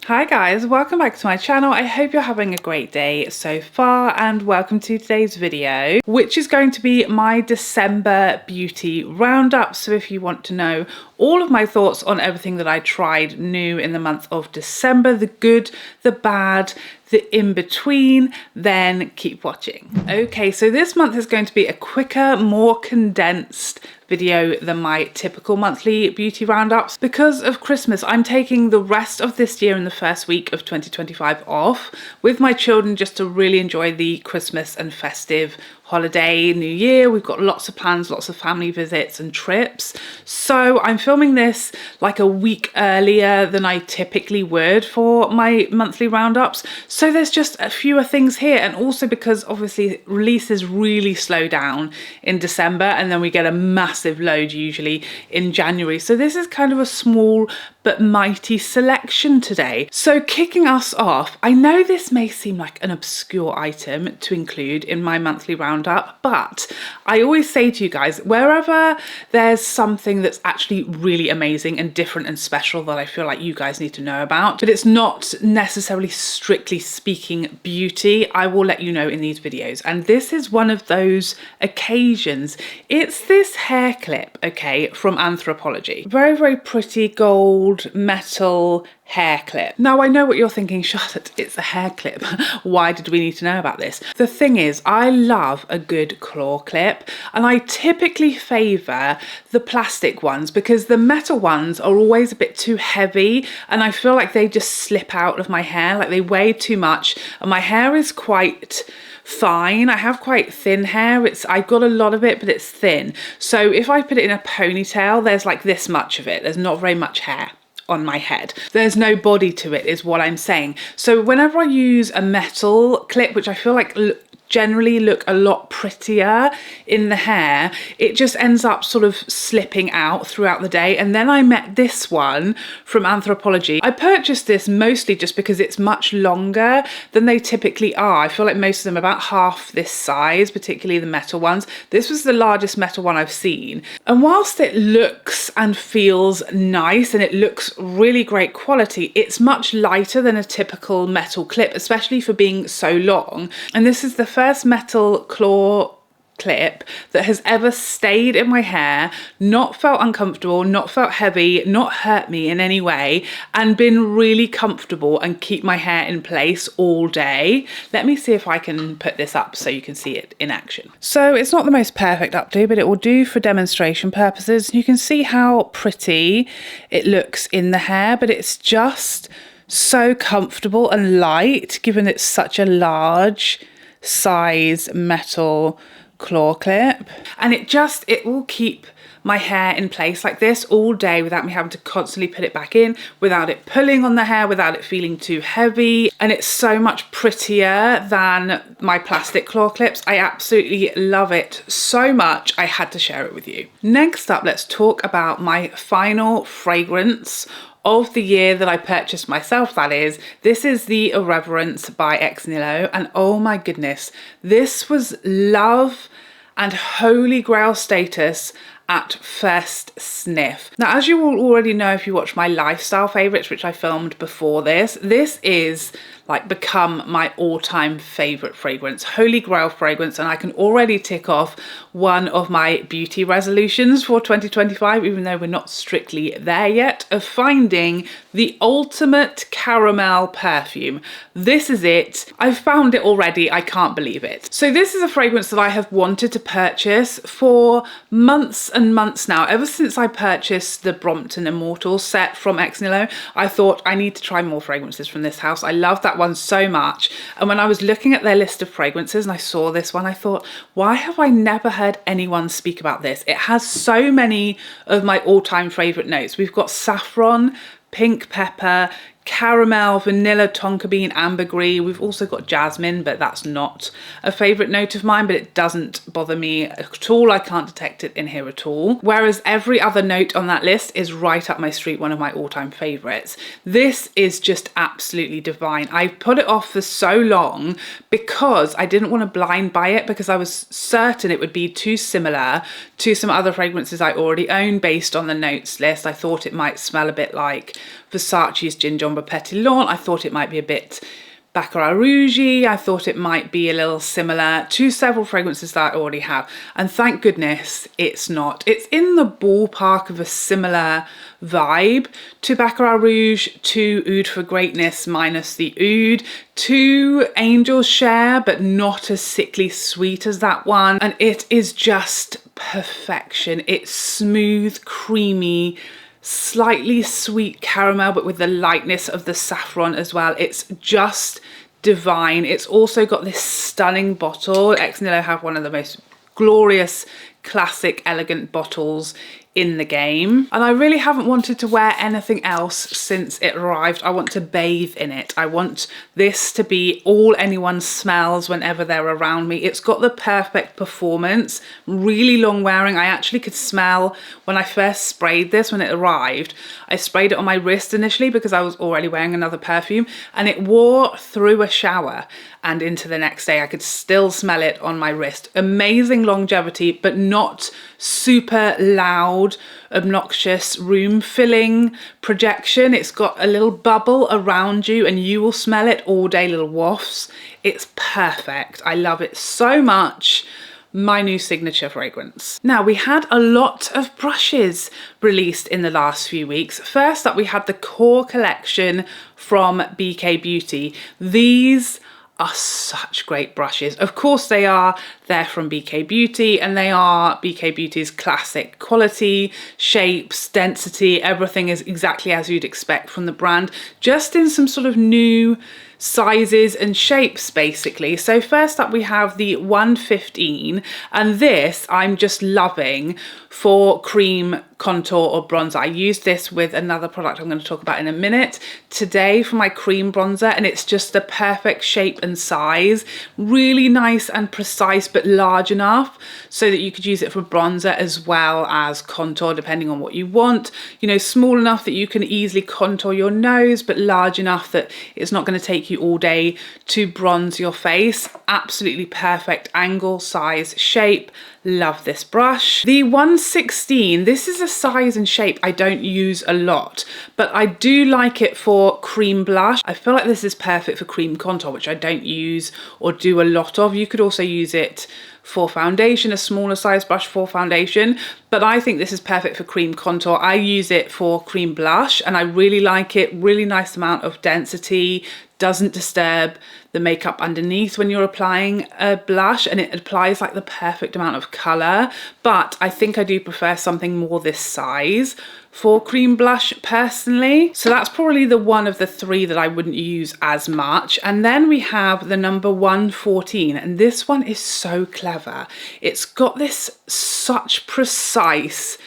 Hi guys, welcome back to my channel. I hope you're having a great day so far and welcome to today's video, which is going to be my December beauty roundup. So if you want to know all of my thoughts on everything that I tried new in the month of December, the good, the bad, the in-between, then keep watching. Okay, so this month is going to be a quicker, more condensed video than my typical monthly beauty roundups. Because of Christmas, I'm taking the rest of this year and the first week of 2025 off with my children just to really enjoy the Christmas and festive holiday, New Year. We've got lots of plans, lots of family visits and trips. So I'm filming this like a week earlier than I typically would for my monthly roundups. So there's just a fewer things here. And also because obviously releases really slow down in December and then we get a massive load usually in January. So this is kind of a small but mighty selection today. So kicking us off, I know this may seem like an obscure item to include in my monthly roundup, but I always say to you guys, wherever there's something that's actually really amazing and different and special that I feel like you guys need to know about, but it's not necessarily strictly speaking beauty, I will let you know in these videos. And this is one of those occasions. It's this hair clip, okay, from Anthropologie. Very, very pretty gold metal hair clip. Now I know what you're thinking, Charlotte, it's a hair clip. Why did we need to know about this? The thing is, I love a good claw clip and I typically favour the plastic ones because the metal ones are always a bit too heavy and I feel like they just slip out of my hair, like they weigh too much and my hair is quite fine. I have quite thin hair. I've got a lot of it, but it's thin. So if I put it in a ponytail, there's like this much of it. There's not very much hair on my head. There's no body to it is what I'm saying. So whenever I use a metal clip, which I feel like generally look a lot prettier in the hair, it just ends up sort of slipping out throughout the day. And then I met this one from Anthropologie. I purchased this mostly just because it's much longer than they typically are. I feel like most of them are about half this size, particularly the metal ones. This was the largest metal one I've seen. And whilst it looks and feels nice and it looks really great quality, it's much lighter than a typical metal clip, especially for being so long. And this is the first metal claw clip that has ever stayed in my hair, not felt uncomfortable, not felt heavy, not hurt me in any way, and been really comfortable and keep my hair in place all day. Let me see if I can put this up so you can see it in action. So it's not the most perfect updo, but it will do for demonstration purposes. You can see how pretty it looks in the hair, but it's just so comfortable and light given it's such a large size metal claw clip, and it will keep my hair in place like this all day without me having to constantly put it back in, without it pulling on the hair, without it feeling too heavy. And it's so much prettier than my plastic claw clips. I absolutely love it so much I had to share it with you. Next up, let's talk about my final fragrance of the year that I purchased myself, that is. This is the Irreverents by Nihilo, and oh my goodness, this was love and holy grail status at first sniff. Now, as you will already know if you watch my lifestyle favorites, which I filmed before this is like become my all-time favorite fragrance, holy grail fragrance, and I can already tick off one of my beauty resolutions for 2025, even though we're not strictly there yet, of finding the ultimate caramel perfume. This is it. I've found it already. I can't believe it. So this is a fragrance that I have wanted to purchase for months and months now. Ever since I purchased the Brompton Immortal set from Nihilo, I thought I need to try more fragrances from this house. I love that one so much. And when I was looking at their list of fragrances and I saw this one, I thought, why have I never heard anyone speak about this? It has so many of my all-time favorite notes. We've got saffron, pink pepper, caramel, vanilla, tonka bean, ambergris. We've also got jasmine, but that's not a favorite note of mine, but it doesn't bother me at all. I can't detect it in here at all. Whereas every other note on that list is right up my street, one of my all-time favorites. This is just absolutely divine. I put it off for so long because I didn't want to blind buy it, because I was certain it would be too similar to some other fragrances I already own based on the notes list. I thought it might smell a bit like Versace's Ginger Ombre Petillant. I thought it might be a bit Baccarat Rouge-y. I thought it might be a little similar to several fragrances that I already have. And thank goodness it's not. It's in the ballpark of a similar vibe to Baccarat Rouge, to Oud for Greatness minus the Oud, to Angel's Share, but not as sickly sweet as that one. And it is just perfection. It's smooth, creamy, slightly sweet caramel, but with the lightness of the saffron as well. It's just divine. It's also got this stunning bottle. Ex Nihilo have one of the most glorious, classic, elegant bottles in the game. And I really haven't wanted to wear anything else since it arrived. I want to bathe in it. I want this to be all anyone smells whenever they're around me. It's got the perfect performance, really long wearing. I actually could smell when I first sprayed this, when it arrived. I sprayed it on my wrist initially because I was already wearing another perfume, and it wore through a shower and into the next day. I could still smell it on my wrist. Amazing longevity, but not super loud, obnoxious, room filling projection. It's got a little bubble around you and you will smell it all day, little wafts. It's perfect. I love it so much. My new signature fragrance. Now, we had a lot of brushes released in the last few weeks. First up, we had the core collection from BK Beauty. These are such great brushes. Of course they're from BK Beauty, and they are BK Beauty's classic quality, shapes, density, everything is exactly as you'd expect from the brand, just in some sort of new sizes and shapes basically. So first up we have the 115, and this I'm just loving for cream contour or bronzer. I used this with another product I'm going to talk about in a minute today for my cream bronzer, and it's just the perfect shape and size, really nice and precise, but large enough so that you could use it for bronzer as well as contour depending on what you want. You know, small enough that you can easily contour your nose, but large enough that it's not going to take you all day to bronze your face. Absolutely perfect angle, size, shape. Love this brush. The 116, this is a size and shape I don't use a lot, but I do like it for cream blush. I feel like this is perfect for cream contour, which I don't use or do a lot of. You could also use it for foundation, a smaller size brush for foundation, but I think this is perfect for cream contour. I use it for cream blush and I really like it. Really nice amount of density, doesn't disturb the makeup underneath when you're applying a blush, and it applies like the perfect amount of colour. But I think I do prefer something more this size for cream blush personally. So that's probably the one of the three that I wouldn't use as much. And then we have the number 114, and this one is so clever. It's got this such precise,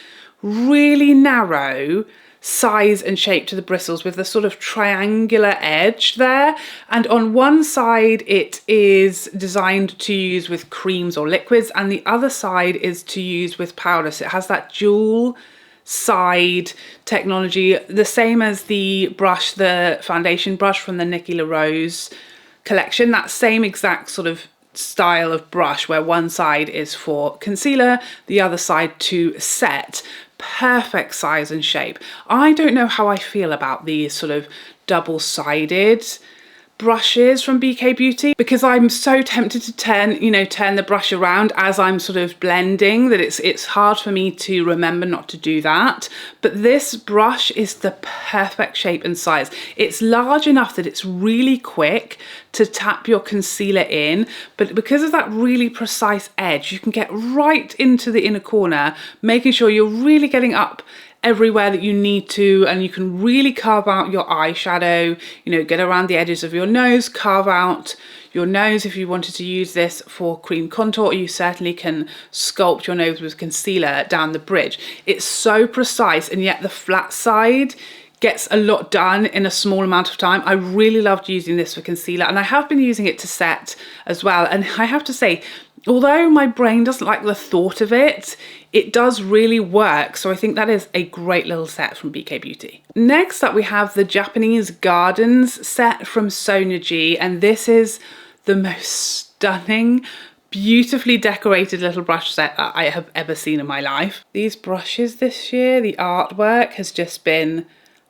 really narrow size and shape to the bristles with the sort of triangular edge there, and on one side it is designed to use with creams or liquids and the other side is to use with powder, so it has that dual side technology, the same as the brush, the foundation brush from the Nihilo Rose collection, that same exact sort of style of brush where one side is for concealer, the other side to set. Perfect size and shape. I don't know how I feel about these sort of double-sided brushes from BK Beauty, because I'm so tempted to turn the brush around as I'm sort of blending that it's hard for me to remember not to do that. But this brush is the perfect shape and size. It's large enough that it's really quick to tap your concealer in, but because of that really precise edge, you can get right into the inner corner, making sure you're really getting up everywhere that you need to, and you can really carve out your eyeshadow, get around the edges of your nose, carve out your nose if you wanted to use this for cream contour, or you certainly can sculpt your nose with concealer down the bridge. It's so precise, and yet the flat side gets a lot done in a small amount of time. I really loved using this for concealer, and I have been using it to set as well. And I have to say, although my brain doesn't like the thought of it, it does really work. So I think that is a great little set from BK Beauty. Next up, we have the Japanese Gardens set from Sonia G, and this is the most stunning, beautifully decorated little brush set that I have ever seen in my life. These brushes this year, the artwork has just been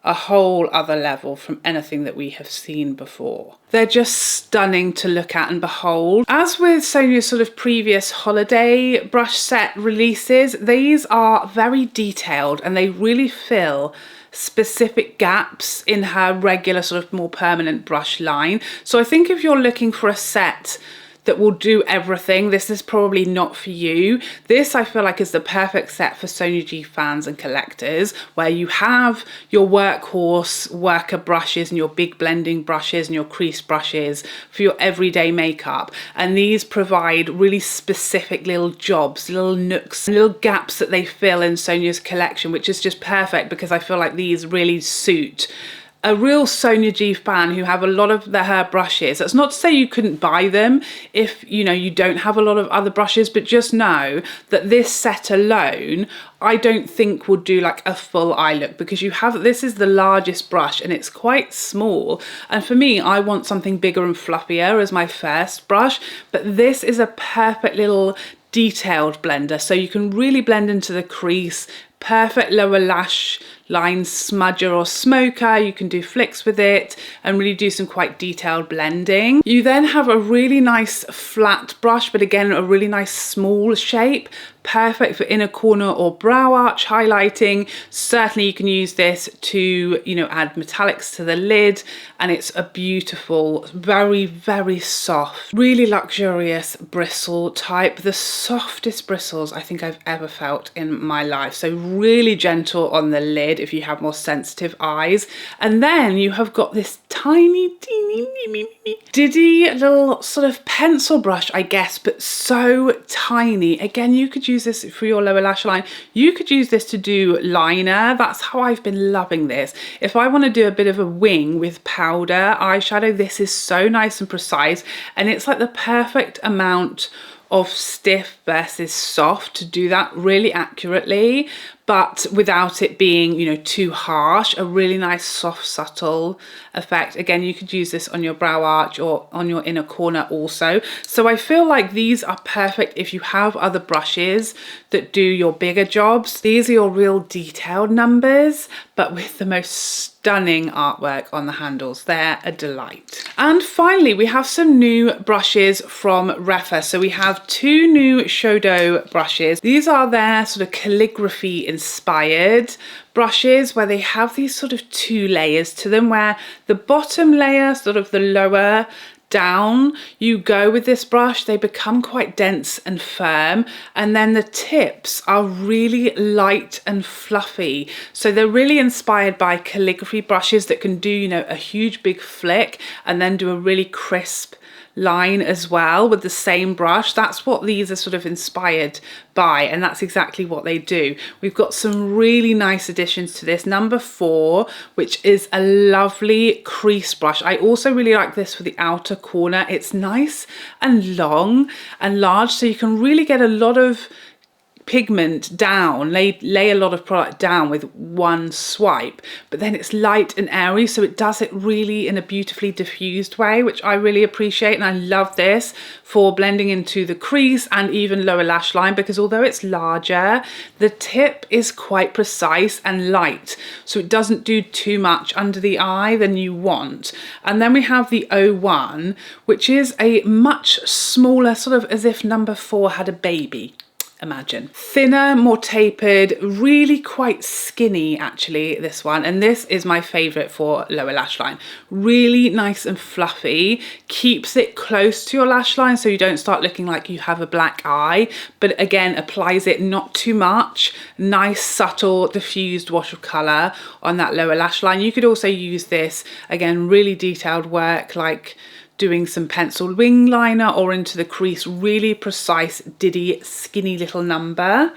a whole other level from anything that we have seen before. They're just stunning to look at and behold. As with Sonia's sort of previous holiday brush set releases, these are very detailed and they really fill specific gaps in her regular sort of more permanent brush line. So I think if you're looking for a set that will do everything, this is probably not for you. This I feel like is the perfect set for Sonia G fans and collectors, where you have your workhorse worker brushes and your big blending brushes and your crease brushes for your everyday makeup, and these provide really specific little jobs, little nooks, little gaps that they fill in Sonia's collection, which is just perfect because I feel like these really suit a real Sonia G fan who have a lot of her brushes. That's not to say you couldn't buy them if you don't have a lot of other brushes, but just know that this set alone I don't think would do like a full eye look, because this is the largest brush and it's quite small, and for me I want something bigger and fluffier as my first brush, but this is a perfect little detailed blender, so you can really blend into the crease. Perfect lower lash line smudger or smoker. You can do flicks with it and really do some quite detailed blending. You then have a really nice flat brush, but again a really nice small shape, perfect for inner corner or brow arch highlighting. Certainly you can use this to add metallics to the lid, and it's a beautiful, very, very soft, really luxurious bristle type, the softest bristles I think I've ever felt in my life. So really gentle on the lid if you have more sensitive eyes. And then you have got this tiny, teeny, diddy little sort of pencil brush, I guess, but so tiny. Again, you could use this for your lower lash line. You could use this to do liner. That's how I've been loving this. If I want to do a bit of a wing with powder eyeshadow, this is so nice and precise, and it's like the perfect amount of stiff versus soft to do that really accurately, but without it being, too harsh. A really nice, soft, subtle effect. Again, you could use this on your brow arch or on your inner corner also. So I feel like these are perfect if you have other brushes that do your bigger jobs. These are your real detailed numbers, but with the most stunning artwork on the handles. They're a delight. And finally, we have some new brushes from Rephr. So we have two new Shodo brushes. These are their sort of calligraphy inspired brushes, where they have these sort of two layers to them, where the bottom layer, sort of the lower down you go with this brush, they become quite dense and firm, and then the tips are really light and fluffy. So they're really inspired by calligraphy brushes that can do a huge big flick and then do a really crisp line as well with the same brush. That's what these are sort of inspired by, and that's exactly what they do. We've got some really nice additions to this. Number 4, which is a lovely crease brush. I also really like this for the outer corner. It's nice and long and large, so you can really get a lot of pigment down, lay a lot of product down with one swipe, but then it's light and airy, so it does it really in a beautifully diffused way, which I really appreciate. And I love this for blending into the crease and even lower lash line, because although it's larger, the tip is quite precise and light, so it doesn't do too much under the eye than you want. And then we have the 01, which is a much smaller, sort of as if number 4 had a baby. Imagine. Thinner, more tapered, really quite skinny actually, this one. And this is my favourite for lower lash line. Really nice and fluffy, keeps it close to your lash line so you don't start looking like you have a black eye, but again applies it not too much. Nice, subtle, diffused wash of colour on that lower lash line. You could also use this, again, really detailed work like doing some pencil wing liner or into the crease, really precise, diddy, skinny little number.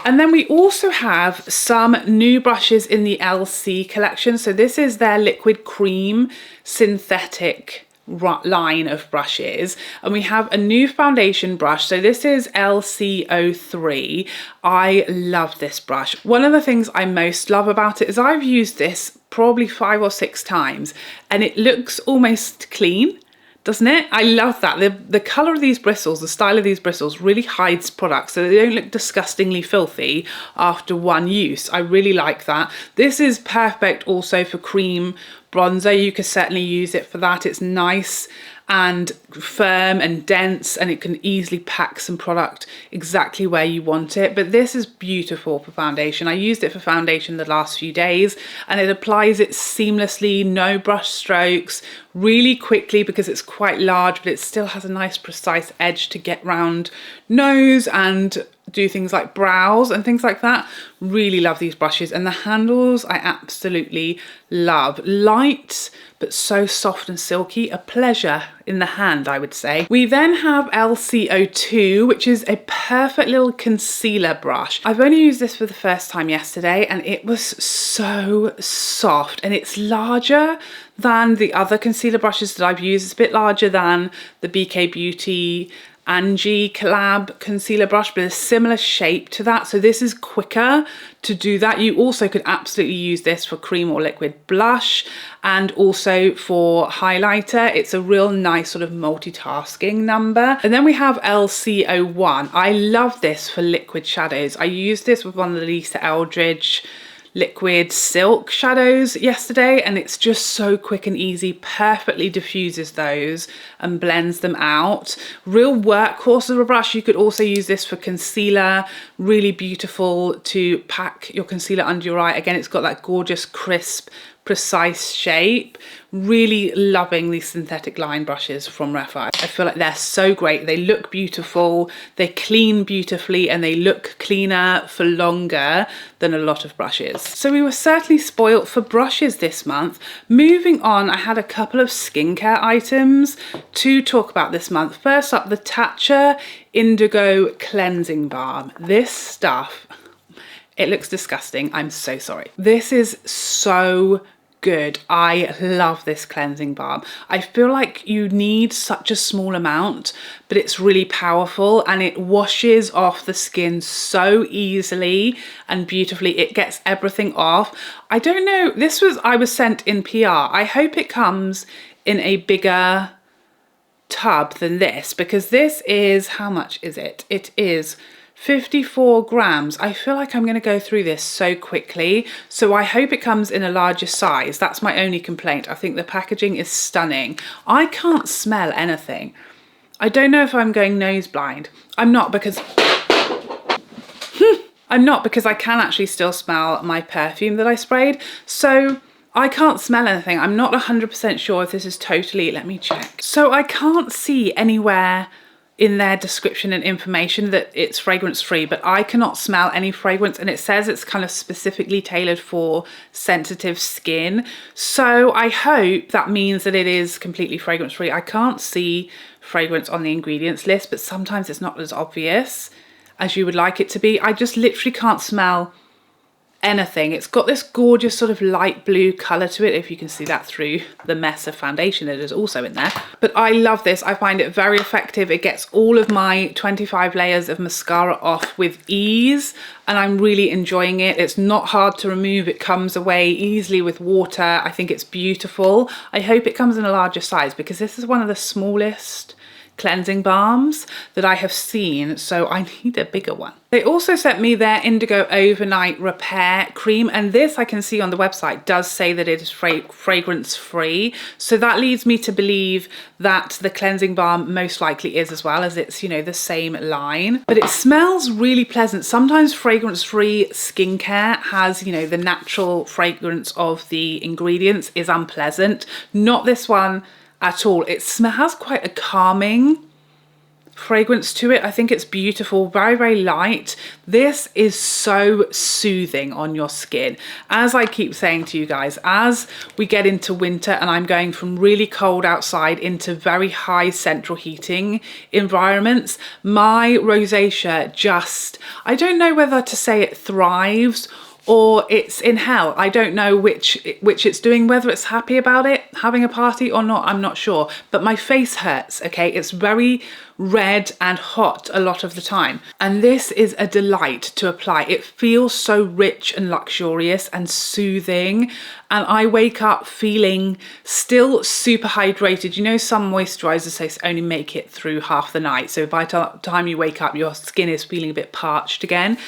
And then we also have some new brushes in the LC collection. So this is their liquid cream synthetic line of brushes, and we have a new foundation brush. So this is LC03. I love this brush. One of the things I most love about it is I've used this probably 5 or 6 times and it looks almost clean. doesn't it? I love that. The colour of these bristles, the style of these bristles really hides products so they don't look disgustingly filthy after one use. I really like that. This is perfect also for cream bronzer. You could certainly use it for that. It's nice and firm and dense, and it can easily pack some product exactly where you want it. But this is beautiful for foundation. I used it for foundation the last few days, and it applies it seamlessly, no brush strokes, really quickly because it's quite large, but it still has a nice precise edge to get round nose and do things like brows and things like that. Really love these brushes, and the handles I absolutely love. Light but so soft and silky, a pleasure in the hand, I would say. We then have LC02, which is a perfect little concealer brush. I've only used this for the first time yesterday, and it was so soft, and it's larger than the other concealer brushes that I've used. It's a bit larger than the BK Beauty Angie collab concealer brush, but a similar shape to that. So this is quicker to do that. You also could absolutely use this for cream or liquid blush, and also for highlighter. It's a real nice sort of multitasking number. And then we have LC01. I love this for liquid shadows. I used this with one of the Lisa Eldridge liquid silk shadows yesterday, and it's just so quick and easy, perfectly diffuses those and blends them out. Real workhorse of a brush. You could also use this for concealer, really beautiful to pack your concealer under your eye. Again, it's got that gorgeous crisp precise shape. Really loving these synthetic line brushes from Rephr. I feel like they're so great. They look beautiful, they clean beautifully, and they look cleaner for longer than a lot of brushes. So we were certainly spoilt for brushes this month. Moving on, I had a couple of skincare items to talk about this month. First up, the Tatcha Indigo Cleansing Balm. This stuff, it looks disgusting. I'm so sorry. This is so good. I love this cleansing balm. I feel like you need such a small amount, but it's really powerful, and it washes off the skin so easily and beautifully. It gets everything off. I don't know, I was sent in PR. I hope it comes in a bigger tub than this, because this is, how much is it? It is 54 grams. I feel like I'm going to go through this so quickly, so I hope it comes in a larger size. That's my only complaint. I think the packaging is stunning. I can't smell anything. I don't know if I'm going nose blind. I'm not, because I can actually still smell my perfume that I sprayed, so I can't smell anything. I'm not 100% sure if this is totally, let me check. So I can't see anywhere in their description and information that it's fragrance free, but I cannot smell any fragrance, and it says it's kind of specifically tailored for sensitive skin. So I hope that means that it is completely fragrance free. I can't see fragrance on the ingredients list, but sometimes it's not as obvious as you would like it to be. I just literally can't smell anything. It's got this gorgeous sort of light blue color to it, if you can see that through the mess of foundation that is also in there. But I love this. I find it very effective. It gets all of my 25 layers of mascara off with ease, and I'm really enjoying it. It's not hard to remove. It comes away easily with water. I think it's beautiful. I hope it comes in a larger size, because this is one of the smallest cleansing balms that I have seen, so I need a bigger one. They also sent me their Indigo Overnight Repair Cream, and this, I can see on the website, does say that it is fragrance free, so that leads me to believe that the cleansing balm most likely is as well, as it's, you know, the same line. But it smells really pleasant. Sometimes fragrance free skincare has, you know, the natural fragrance of the ingredients is unpleasant. Not this one at all. It has quite a calming fragrance to it. I think it's beautiful, very, very light. This is so soothing on your skin. As I keep saying to you guys, as we get into winter and I'm going from really cold outside into very high central heating environments, my rosacea just, I don't know whether to say it thrives or it's in hell. I don't know which it's doing, whether it's happy about it, having a party or not, I'm not sure. But my face hurts, okay? It's very red and hot a lot of the time. And this is a delight to apply. It feels so rich and luxurious and soothing. and I wake up feeling still super hydrated. You know, some moisturizers say only make it through half the night, so by the time you wake up your skin is feeling a bit parched again.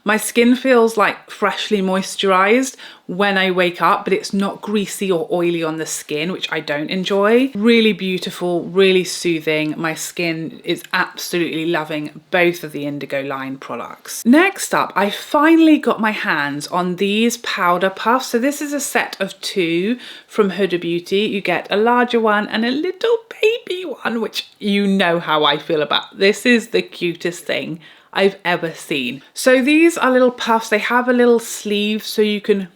My skin feels like freshly moisturized when I wake up, but it's not greasy or oily on the skin, which I don't enjoy. Really beautiful, really soothing. My skin is absolutely loving both of the Indigo line products. Next up, I finally got my hands on these powder puffs. So this is a set of 2 from Huda Beauty. You get a larger one and a little baby one, which you know how I feel about. This is the cutest thing I've ever seen. So these are little puffs. They have a little sleeve so you can,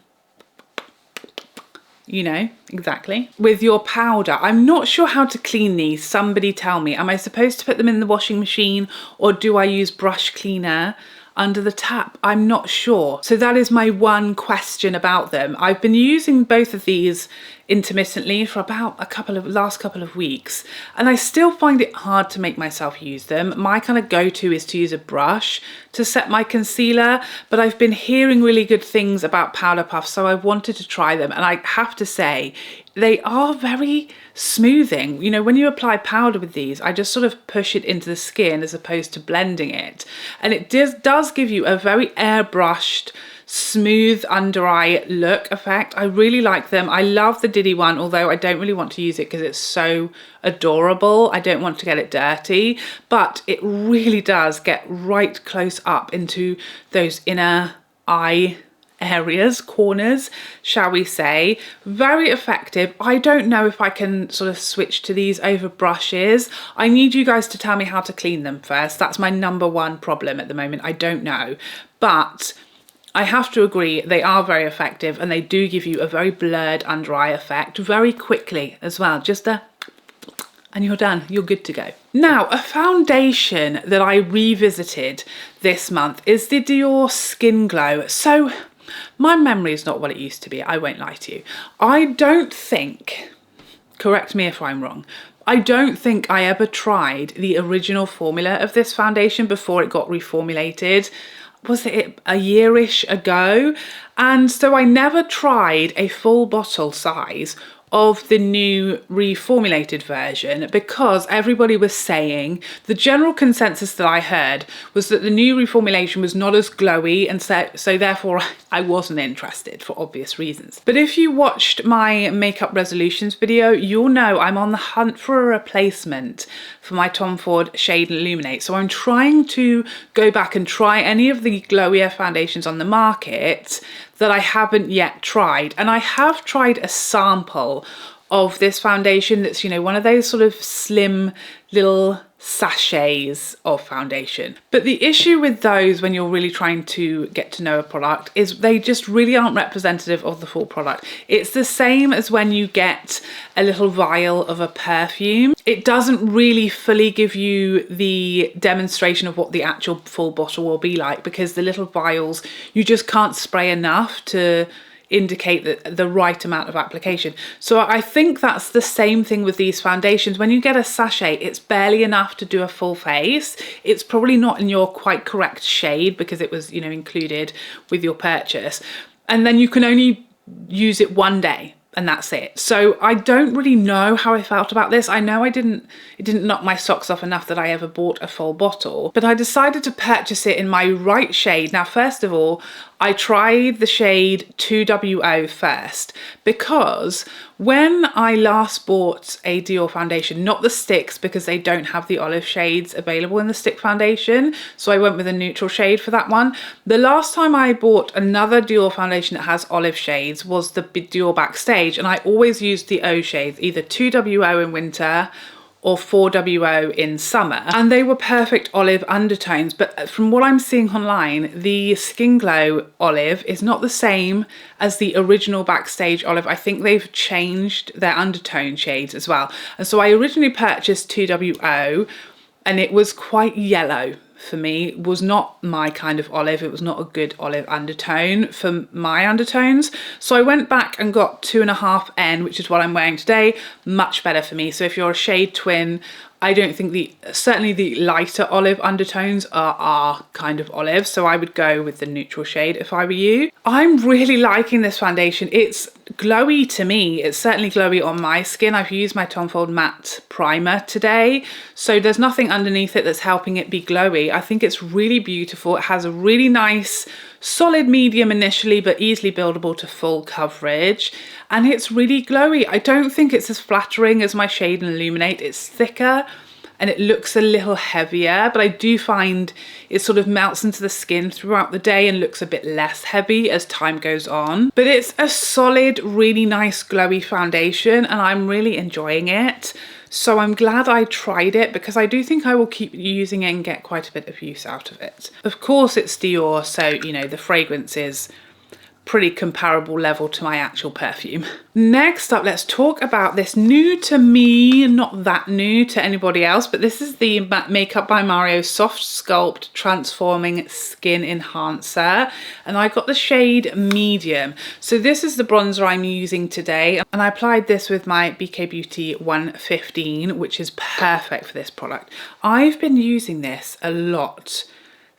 you know, exactly, with your powder. I'm not sure how to clean these. Somebody tell me. Am I supposed to put them in the washing machine, or do I use brush cleaner under the tap? I'm not sure. So that is my one question about them. I've been using both of these intermittently for about last couple of weeks, and I still find it hard to make myself use them. My kind of go-to is to use a brush to set my concealer, but I've been hearing really good things about powder puffs, so I wanted to try them, and I have to say they are very smoothing. You know, when you apply powder with these, I just sort of push it into the skin as opposed to blending it, and it does give you a very airbrushed, smooth under eye look effect. I really like them. I love the Diddy one, although I don't really want to use it because it's so adorable. I don't want to get it dirty, but it really does get right close up into those inner eye areas, corners, shall we say. Very effective. I don't know if I can sort of switch to these over brushes. I need you guys to tell me how to clean them first. That's my number one problem at the moment. I don't know, but I have to agree they are very effective, and they do give you a very blurred under eye effect very quickly as well. Just and you're done, you're good to go. Now, a foundation that I revisited this month is the Dior Skin Glow. So my memory is not what it used to be, I won't lie to you. I don't think, correct me if I'm wrong, I don't think I ever tried the original formula of this foundation before it got reformulated. Was it a year-ish ago? And so I never tried a full bottle size of the new reformulated version because everybody was saying, the general consensus that I heard was that the new reformulation was not as glowy, and so therefore I wasn't interested for obvious reasons. But if you watched my makeup resolutions video, you'll know I'm on the hunt for a replacement for my Tom Ford Shade and Illuminate. So I'm trying to go back and try any of the glowier foundations on the market that I haven't yet tried. And I have tried a sample of this foundation that's, you know, one of those sort of slim little sachets of foundation. But the issue with those when you're really trying to get to know a product is they just really aren't representative of the full product. It's the same as when you get a little vial of a perfume. It doesn't really fully give you the demonstration of what the actual full bottle will be like, because the little vials, you just can't spray enough to indicate the right amount of application. So I think that's the same thing with these foundations. When you get a sachet, it's barely enough to do a full face. It's probably not in your quite correct shade because it was, you know, included with your purchase. And then you can only use it one day, and that's it. So I don't really know how I felt about this. I know it didn't knock my socks off enough that I ever bought a full bottle, but I decided to purchase it in my right shade. Now, first of all, I tried the shade 2WO first, because when I last bought a Dior foundation, not the sticks because they don't have the olive shades available in the stick foundation, so I went with a neutral shade for that one. The last time I bought another Dior foundation that has olive shades was the Dior Backstage, and I always used the O shades, either 2WO in winter or 4WO in summer, and they were perfect olive undertones. But from what I'm seeing online, the Skin Glow olive is not the same as the original Backstage olive. I think they've changed their undertone shades as well. And so I originally purchased 2WO, and it was quite yellow for me. It was not my kind of olive. It was not a good olive undertone for my undertones. So I went back and got 2.5N, which is what I'm wearing today. Much better for me. So if you're a shade twin I don't think certainly the lighter olive undertones are kind of olive, so I would go with the neutral shade if I were you. I'm really liking this foundation. It's glowy to me. It's certainly glowy on my skin. I've used my Tom Ford matte primer today, so there's nothing underneath it that's helping it be glowy. I think it's really beautiful. It has a really nice solid medium initially, but easily buildable to full coverage, and it's really glowy. I don't think it's as flattering as my shade in Illuminate. It's thicker and it looks a little heavier, but I do find it sort of melts into the skin throughout the day and looks a bit less heavy as time goes on. But it's a solid, really nice glowy foundation and I'm really enjoying it. So I'm glad I tried it because I do think I will keep using it and get quite a bit of use out of it. Of course it's Dior, so you know the fragrance is pretty comparable level to my actual perfume. Next up, let's talk about this new to me, not that new to anybody else, but this is the Makeup by Mario Soft Sculpt Transforming Skin Enhancer, and I got the shade medium. So this is the bronzer I'm using today, and I applied this with my BK Beauty 115, which is perfect for this product. I've been using this a lot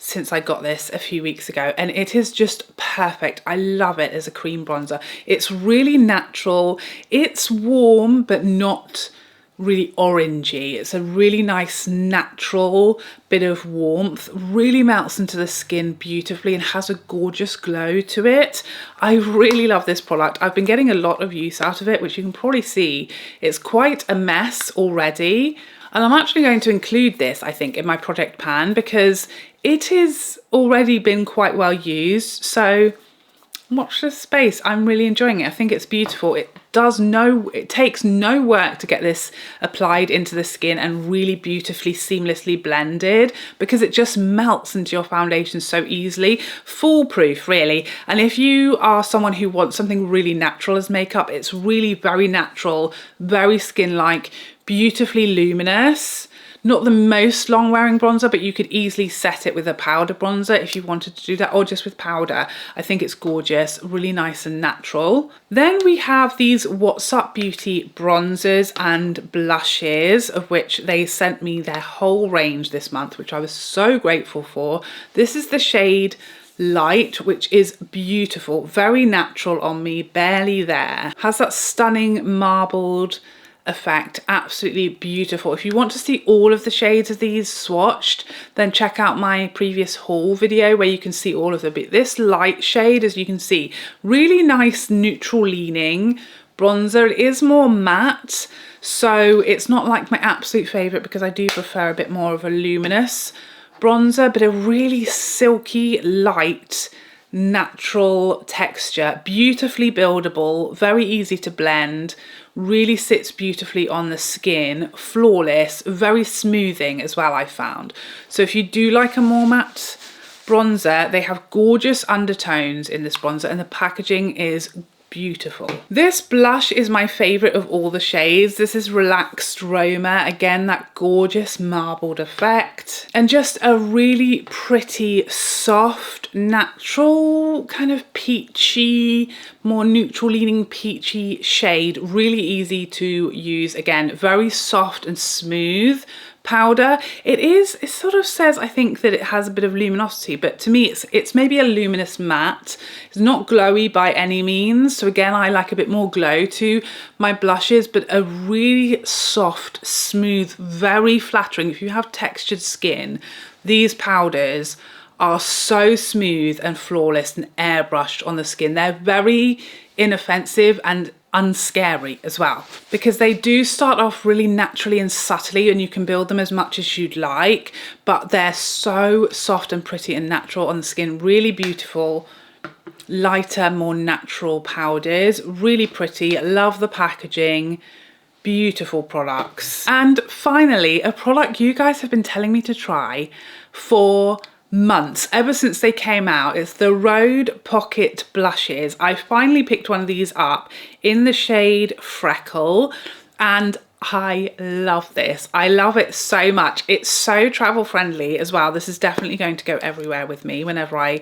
since I got this a few weeks ago, and it is just perfect. I love it as a cream bronzer. It's really natural. It's warm, but not really orangey. It's a really nice natural bit of warmth, really melts into the skin beautifully and has a gorgeous glow to it. I really love this product. I've been getting a lot of use out of it, which you can probably see. It's quite a mess already. And I'm actually going to include this, I think, in my project pan because it has already been quite well used. So watch this space. I'm really enjoying it. I think it's beautiful. It takes no work to get this applied into the skin and really beautifully, seamlessly blended because it just melts into your foundation so easily. Foolproof, really. And if you are someone who wants something really natural as makeup, it's really very natural, very skin-like, beautifully luminous. Not the most long wearing bronzer, but you could easily set it with a powder bronzer if you wanted to do that, or just with powder. I think it's gorgeous, really nice and natural. Then we have these WhatsUp Beauty bronzers and blushes, of which they sent me their whole range this month, which I was so grateful for. This is the shade Light, which is beautiful, very natural on me, barely there. Has that stunning marbled effect, absolutely beautiful. If you want to see all of the shades of these swatched, then check out my previous haul video where you can see all of them. This light shade, as you can see, really nice neutral leaning bronzer. It is more matte, so it's not like my absolute favorite because I do prefer a bit more of a luminous bronzer, but a really silky, light, natural texture, beautifully buildable, very easy to blend, really sits beautifully on the skin, flawless, very smoothing as well, I found. So if you do like a more matte bronzer, they have gorgeous undertones in this bronzer and the packaging is beautiful. This blush is my favorite of all the shades. This is Relaxed Roma, again that gorgeous marbled effect, and just a really pretty soft natural kind of peachy, more neutral leaning peachy shade, really easy to use. Again, very soft and smooth powder. It sort of says, I think, that it has a bit of luminosity, but to me it's maybe a luminous matte. It's not glowy by any means, so again I like a bit more glow to my blushes, but a really soft, smooth, very flattering. If you have textured skin, these powders are so smooth and flawless and airbrushed on the skin. They're very inoffensive and unscary as well, because they do start off really naturally and subtly and you can build them as much as you'd like, but they're so soft and pretty and natural on the skin. Really beautiful, lighter, more natural powders, really pretty. Love the packaging, beautiful products. And finally, a product you guys have been telling me to try for months, ever since they came out. It's the Rhode Pocket Blushes. I finally picked one of these up in the shade Freckle and I love this. I love it so much. It's so travel friendly as well. This is definitely going to go everywhere with me whenever I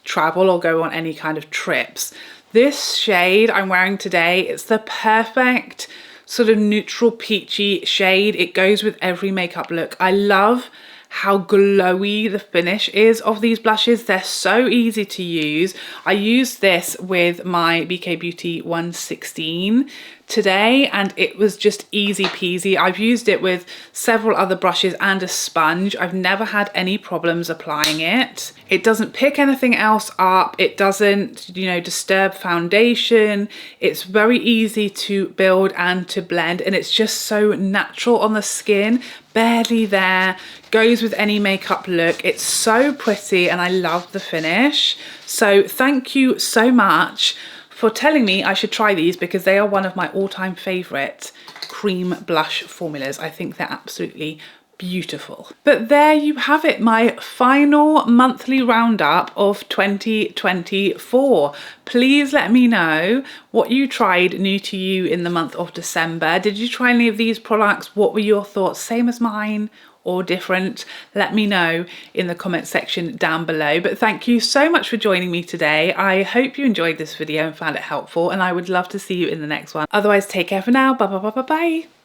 travel or go on any kind of trips. This shade I'm wearing today, it's the perfect sort of neutral peachy shade. It goes with every makeup look. I love how glowy the finish is of these blushes. They're so easy to use. I used this with my BK Beauty 116 today and it was just easy peasy. I've used it with several other brushes and a sponge. I've never had any problems applying it. It doesn't pick anything else up. It doesn't, you know, disturb foundation. It's very easy to build and to blend, and it's just so natural on the skin, barely there, goes with any makeup look. It's so pretty and I love the finish. So thank you so much for telling me I should try these, because they are one of my all-time favorite cream blush formulas. I think they're absolutely beautiful. But there you have it, my final monthly roundup of 2024. Please let me know what you tried new to you in the month of December. Did you try any of these products? What were your thoughts? Same as mine or different? Let me know in the comment section down below. But thank you so much for joining me today. I hope you enjoyed this video and found it helpful, and I would love to see you in the next one. Otherwise, take care for now. Bye bye bye bye bye.